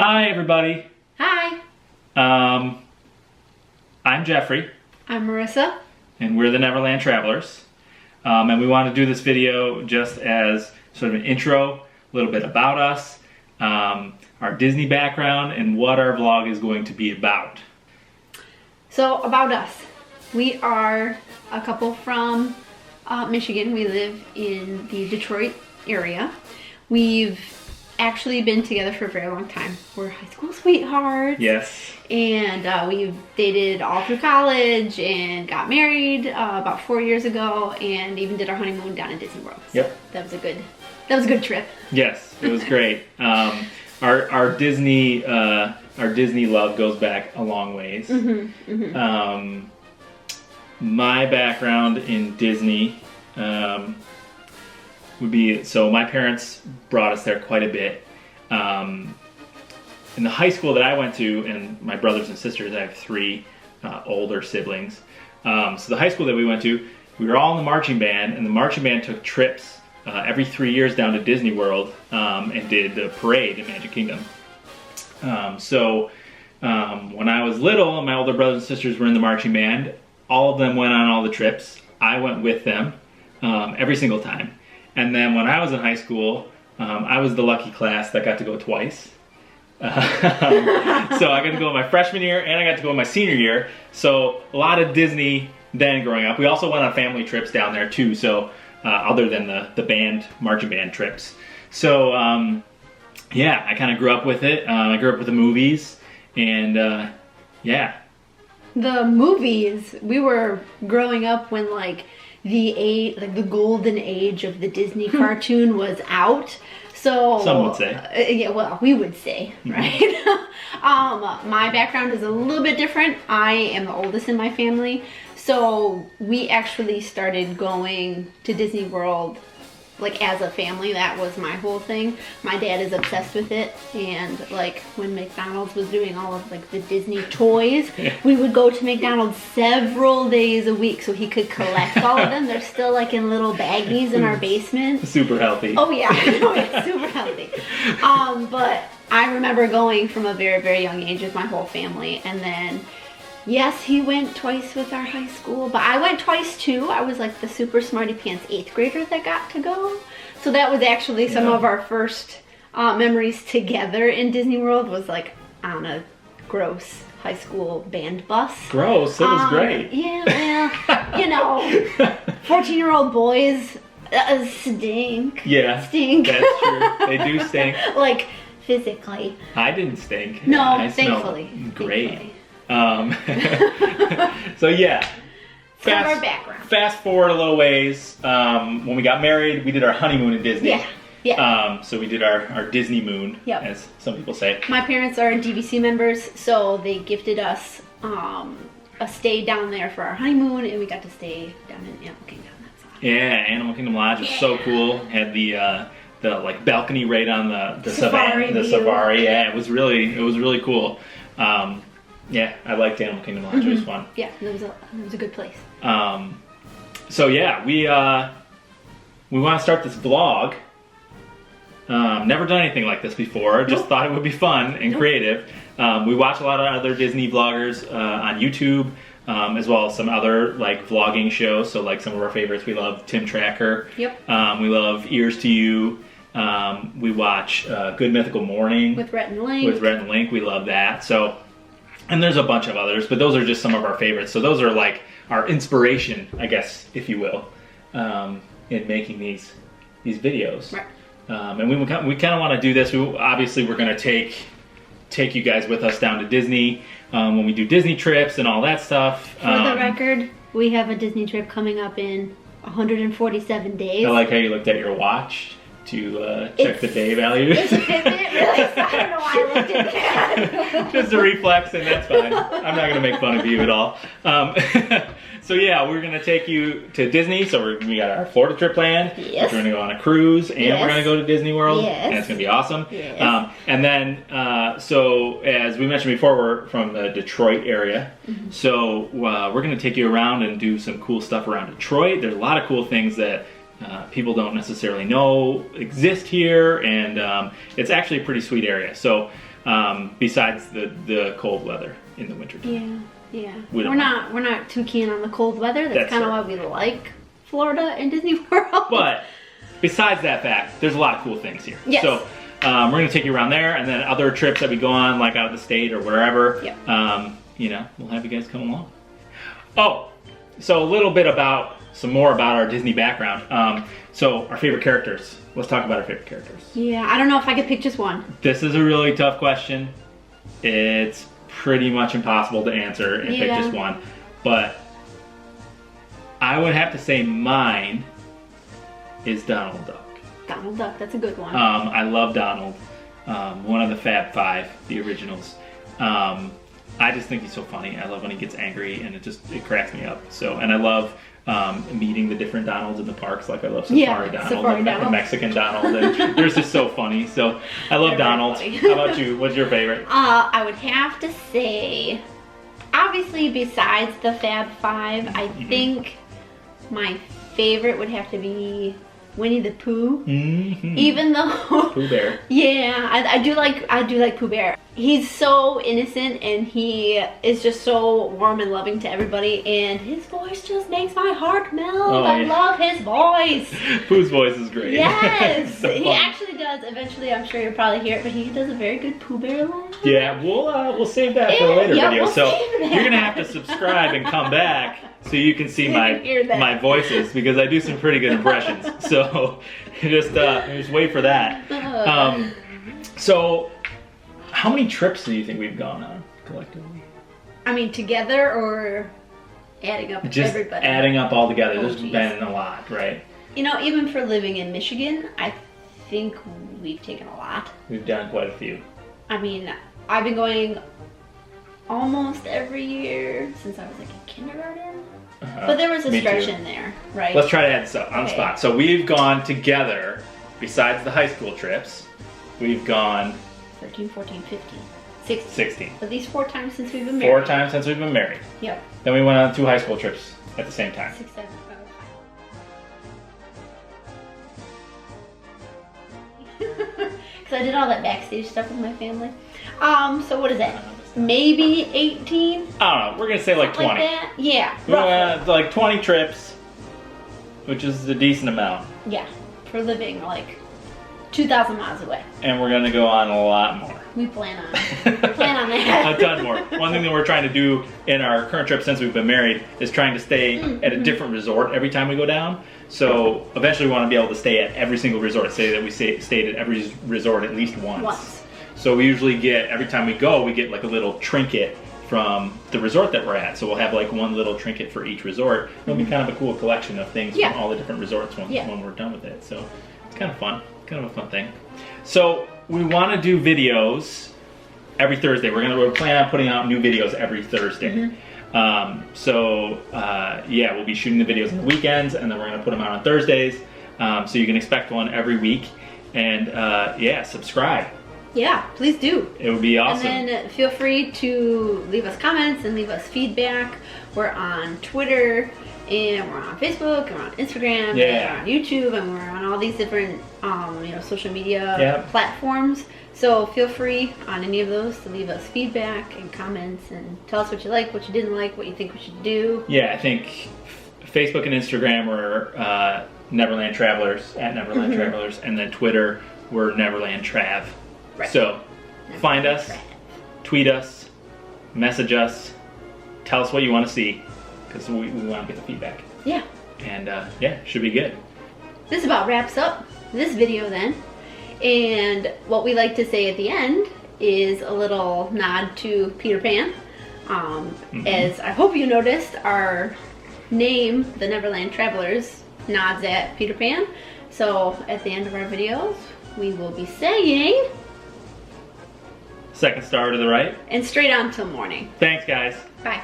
Hi, everybody. Hi. I'm Jeffrey. I'm Marissa. And we're the Neverland Travelers. And we want to do this video just as sort of an intro, a little bit about us, our Disney background, and what our vlog is going to be about. So, about us. We are a couple from Michigan. We live in the Detroit area. We've actually been together for a very long time. We're high school sweethearts. Yes. And we've dated all through college and got married about 4 years ago, and even did our honeymoon down in Disney World. So yep. That was a good trip. Yes, it was great. Our Disney love goes back a long ways. My background in Disney would be, so my parents brought us there quite a bit. In the high school that I went to, and my brothers and sisters, I have three older siblings. So the high school that we went to, we were all in the marching band, and the marching band took trips every 3 years down to Disney World and did the parade in Magic Kingdom. So when I was little, and my older brothers and sisters were in the marching band, all of them went on all the trips. I went with them every single time. And then when I was in high school, I was the lucky class that got to go twice. So I got to go my freshman year, and I got to go my senior year. So a lot of Disney then growing up. We also went on family trips down there too, so other than the marching band trips. So yeah, I kind of grew up with it. I grew up with the movies, and yeah. The movies, we were growing up when the golden age of the Disney cartoon was out. So some would say. Yeah, well, we would say, right? My background is a little bit different. I am the oldest in my family, so we actually started going to Disney World as a family. That was my whole thing. My dad is obsessed with it, and when McDonald's was doing all of the Disney toys, we would go to McDonald's several days a week so he could collect all of them. They're still in little baggies in our basement. Super healthy. Oh yeah, super healthy. But I remember going from a very, very young age with my whole family, and then yes, he went twice with our high school, but I went twice too. I was the super smarty pants 8th grader that got to go. So that was actually some of our first memories together in Disney World, was on a gross high school band bus. Gross, that was great. Yeah, well, 14-year-old boys stink. Yeah, stink. That's true. They do stink. Physically. I didn't stink. No, I thankfully. Great. Thankfully. So yeah, our background. Fast forward a little ways. When we got married, we did our honeymoon in Disney. Yeah. So we did our Disney moon, as some people say. My parents are DVC members, so they gifted us a stay down there for our honeymoon, and we got to stay down in Animal Kingdom. Yeah, Animal Kingdom Lodge was so cool. Had the balcony right on the safari. Yeah, it was really cool. Yeah, I liked Animal Kingdom Lodge. It was fun. Yeah, it was a good place. So yeah, we want to start this vlog. Never done anything like this before. Just thought it would be fun and creative. We watch a lot of other Disney vloggers on YouTube, as well as some other vlogging shows. So some of our favorites, we love Tim Tracker. Yep. We love Ears to You. We watch Good Mythical Morning with Rhett and Link. We love that. So. And there's a bunch of others, but those are just some of our favorites. So those are our inspiration, I guess, if you will, in making these videos. Right. And we kind of want to do this. We're going to take you guys with us down to Disney when we do Disney trips and all that stuff. For the record, we have a Disney trip coming up in 147 days. I like how you looked at your watch to check the day value. It's a Fitbit, really? I don't know why I looked at that. Just a reflex, and that's fine. I'm not going to make fun of you at all. So yeah, we're going to take you to Disney. So we got our Florida trip planned. Yes. We're going to go on a cruise, and we're going to go to Disney World. Yes. And it's going to be awesome. Yes. And then, so as we mentioned before, we're from the Detroit area. So we're going to take you around and do some cool stuff around Detroit. There's a lot of cool things that people don't necessarily know exist here, and it's actually a pretty sweet area. So besides the cold weather in the wintertime. Yeah. We're not too keen on the cold weather. That's kind of why we like Florida and Disney World. But besides that fact, there's a lot of cool things here. Yes. So we're gonna take you around there, and then other trips that we go on, like out of the state or wherever. Yep. You know, we'll have you guys come along. Oh, so a little bit some more about our Disney background. So our favorite characters. Let's talk about our favorite characters. Yeah, I don't know if I could pick just one. This is a really tough question. It's pretty much impossible to answer and pick just one. But I would have to say mine is Donald Duck. Donald Duck, that's a good one. I love Donald. One of the Fab Five, the originals. I just think he's so funny. I love when he gets angry, and it cracks me up. So, and I love meeting the different Donalds in the parks. Like I love Safari Donald and Mexican Donald, and they're just so funny. So I love Donald. How about you? What's your favorite? I would have to say, obviously besides the Fab Five, I think my favorite would have to be Winnie the Pooh. Even though Pooh Bear. Yeah, I do like Pooh Bear. He's so innocent, and he is just so warm and loving to everybody, and his voice just makes my heart melt. I love his voice. Pooh's voice is great. Yes, so he actually does. Eventually, I'm sure you'll probably hear it, but he does a very good Pooh Bear laugh. Yeah, we'll save that for a later video. So you're gonna have to subscribe and come back so you can see my voices, because I do some pretty good impressions. So just wait for that. So how many trips do you think we've gone on collectively? I mean, together or adding up just everybody? Adding up all together. There's been a lot, right? You know, even for living in Michigan, I think we've taken a lot. We've done quite a few. I mean, I've been going almost every year since I was like in kindergarten. But there was a stretch in there, right? Let's try to add this up on the spot. So we've gone together, besides the high school trips, we've gone 13, 14, 15, 16. At least 4 times since we've been married. 4 times since we've been married. Yep. Then we went on 2 high school trips at the same time. 6, 7, 5. Because I did all that backstage stuff with my family. So what is that? Maybe 18? I don't know. We're going to say like 20. Like that? Yeah. Like 20 trips, which is a decent amount. Yeah. For living like 2,000 miles away. And we're going to go on a lot more. We plan on that. A ton more. One thing that we're trying to do in our current trip since we've been married is trying to stay at a different resort every time we go down. So eventually we want to be able to stay at every single resort. Say that we stayed at every resort at least once. So we usually get, every time we go, we get like a little trinket from the resort that we're at. So we'll have like one little trinket for each resort. It'll be kind of a cool collection of things from all the different resorts when we're done with it. So it's kind of fun. Kind of a fun thing. So we want to do videos every Thursday. We're planning on putting out new videos every Thursday. Yeah, we'll be shooting the videos on the weekends, and then we're going to put them out on Thursdays. So you can expect one every week. And yeah, subscribe. Yeah, please do. It would be awesome. And then feel free to leave us comments and leave us feedback. We're on Twitter, and we're on Facebook, and we're on Instagram, and we're on YouTube, and we're on all these different social media platforms. So feel free on any of those to leave us feedback and comments and tell us what you like, what you didn't like, what you think we should do. Yeah, I think Facebook and Instagram were Neverland Travelers, at Neverland Travelers, and then Twitter were Neverland Trav. Right. So find us, tweet us, message us, tell us what you want to see, because we want to get the feedback. Yeah. And yeah, should be good. This about wraps up this video then. And what we like to say at the end is a little nod to Peter Pan. As I hope you noticed, our name, the Neverland Travelers, nods at Peter Pan. So at the end of our videos, we will be saying... Second star to the right. And straight on till morning. Thanks, guys. Bye.